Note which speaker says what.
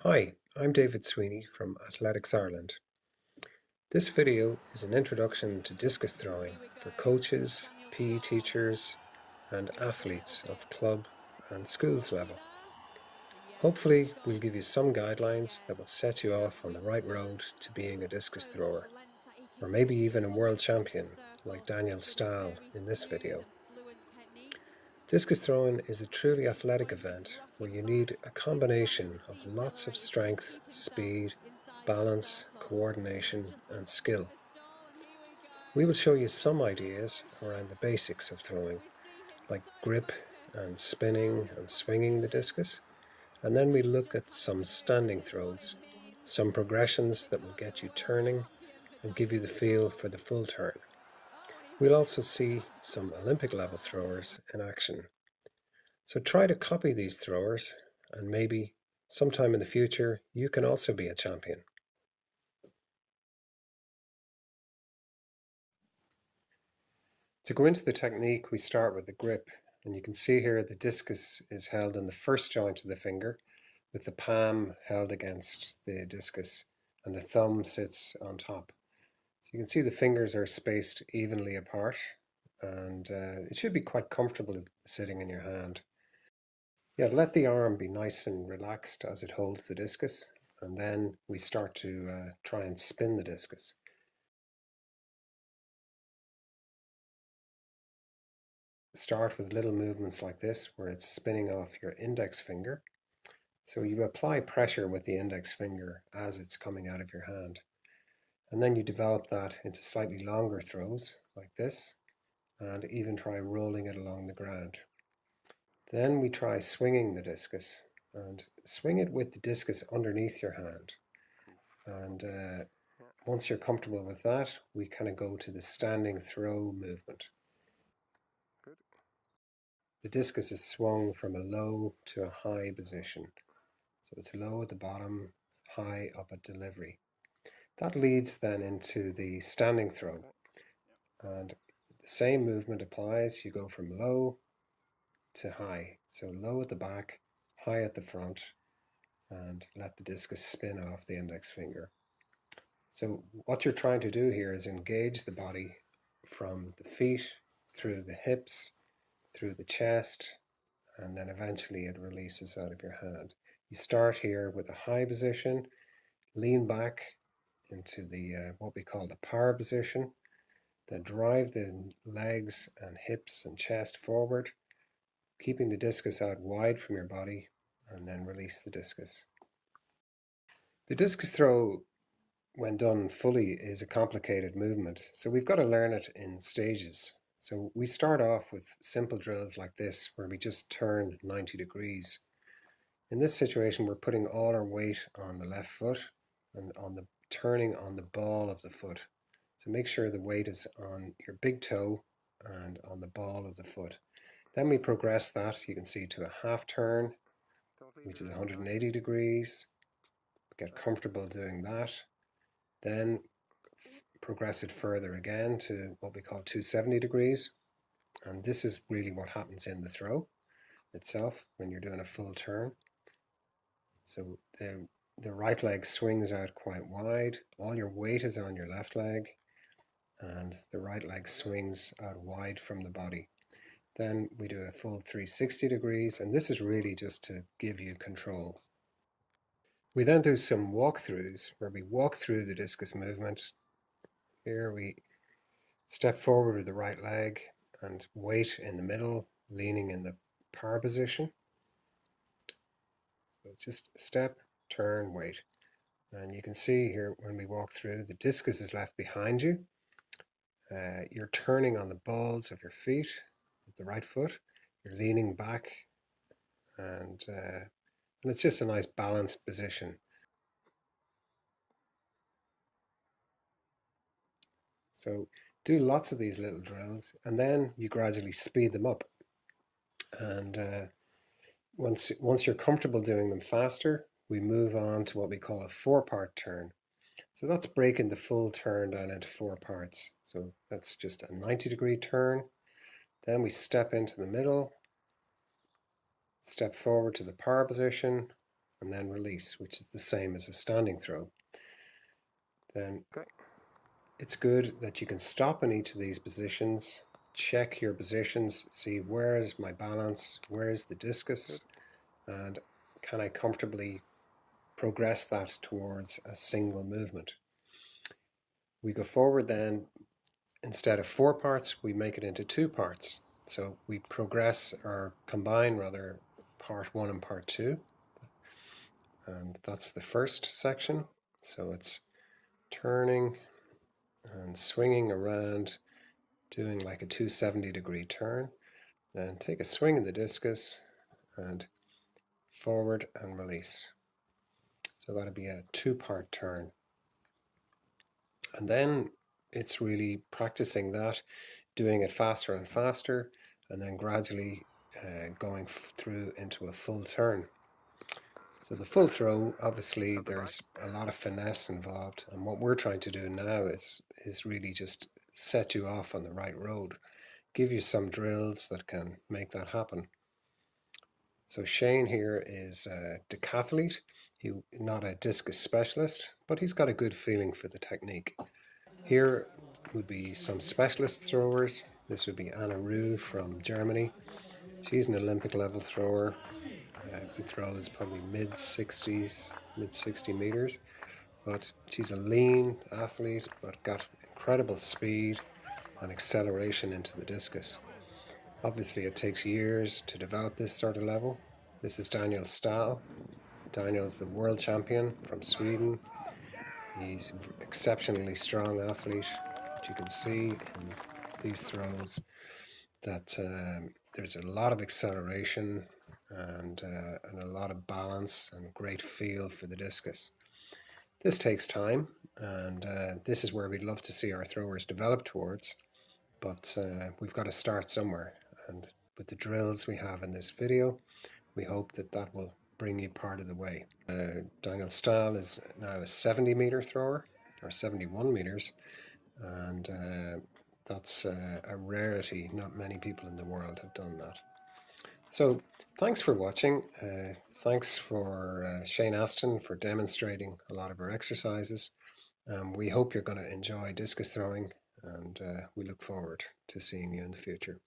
Speaker 1: Hi, I'm David Sweeney from Athletics Ireland. This video is an introduction to discus throwing for coaches, PE teachers and athletes of club and schools level. Hopefully we'll give you some guidelines that will set you off on the right road to being a discus thrower, or maybe even a world champion like Daniel Stahl in this video. Discus throwing is a truly athletic event where you need a combination of lots of strength, speed, balance, coordination and skill. We will show you some ideas around the basics of throwing, like grip and spinning and swinging the discus, and then we look at some standing throws, some progressions that will get you turning and give you the feel for the full turn. We'll also see some Olympic level throwers in action. So try to copy these throwers and maybe sometime in the future you can also be a champion. To go into the technique, we start with the grip, and you can see here the discus is held in the first joint of the finger with the palm held against the discus and the thumb sits on top. So you can see the fingers are spaced evenly apart, and it should be quite comfortable sitting in your hand. Yeah, let the arm be nice and relaxed as it holds the discus, and then we start to try and spin the discus. Start with little movements like this where it's spinning off your index finger. So you apply pressure with the index finger as it's coming out of your hand. And then you develop that into slightly longer throws like this, and even try rolling it along the ground. Then we try swinging the discus, and swing it with the discus underneath your hand. And once you're comfortable with that, we kind of go to the standing throw movement. The discus is swung from a low to a high position. So it's low at the bottom, high up at delivery. That leads then into the standing throw. And the same movement applies. You go from low to high. So low at the back, high at the front, and let the discus spin off the index finger. So what you're trying to do here is engage the body from the feet, through the hips, through the chest, and then eventually it releases out of your hand. You start here with a high position, lean back into the what we call the power position, then drive the legs and hips and chest forward, keeping the discus out wide from your body, and then release the discus. The discus throw, when done fully, is a complicated movement, so we've got to learn it in stages. So we start off with simple drills like this, where we just turn 90 degrees. In this situation, we're putting all our weight on the left foot and on the turning on the ball of the foot. So make sure the weight is on your big toe and on the ball of the foot. Then we progress that, you can see, to a half turn, which is 180 degrees. Get comfortable doing that. Then progress it further again to what we call 270 degrees. And this is really what happens in the throw itself when you're doing a full turn. So the right leg swings out quite wide. All your weight is on your left leg, and the right leg swings out wide from the body. Then we do a full 360 degrees, and this is really just to give you control. We then do some walkthroughs where we walk through the discus movement. Here we step forward with the right leg and weight in the middle, leaning in the power position. So it's just step, turn, weight. And you can see here when we walk through, the discus is left behind you. You're turning on the balls of your feet, with the right foot. You're leaning back, and it's just a nice balanced position. So do lots of these little drills, and then you gradually speed them up. And once you're comfortable doing them faster, we move on to what we call a 4-part turn. So that's breaking the full turn down into 4 parts. So that's just a 90-degree turn. Then we step into the middle, step forward to the power position, and then release, which is the same as a standing throw. Then it's good that you can stop in each of these positions, check your positions, see where is my balance, where is the discus, and can I comfortably progress that towards a single movement. We go forward then, instead of 4 parts, we make it into 2 parts. So we progress, or combine rather, part 1 and part 2. And that's the first section. So it's turning and swinging around, doing like a 270-degree turn. Then take a swing of the discus and forward and release. So that'll be a 2-part turn. And then it's really practicing that, doing it faster and faster, and then gradually going through into a full turn. So the full throw, obviously there's a lot of finesse involved, and what we're trying to do now is really just set you off on the right road, give you some drills that can make that happen. So Shane here is a decathlete. He's not a discus specialist, but he's got a good feeling for the technique. Here would be some specialist throwers. This would be Anna Rue from Germany. She's an Olympic level thrower who throws probably mid-60s, mid-60 meters. But she's a lean athlete, but got incredible speed and acceleration into the discus. Obviously it takes years to develop this sort of level. This is Daniel Stahl. Daniel's the world champion from Sweden. He's an exceptionally strong athlete. But you can see in these throws that there's a lot of acceleration and a lot of balance and great feel for the discus. This takes time, and this is where we'd love to see our throwers develop towards, but we've got to start somewhere, and with the drills we have in this video, we hope that that will bring you part of the way. Daniel Stahl is now a 70-meter thrower, or 71 meters, and that's a rarity. Not many people in the world have done that. So thanks for watching. Thanks for Shane Aston for demonstrating a lot of our exercises. We hope you're going to enjoy discus throwing, and we look forward to seeing you in the future.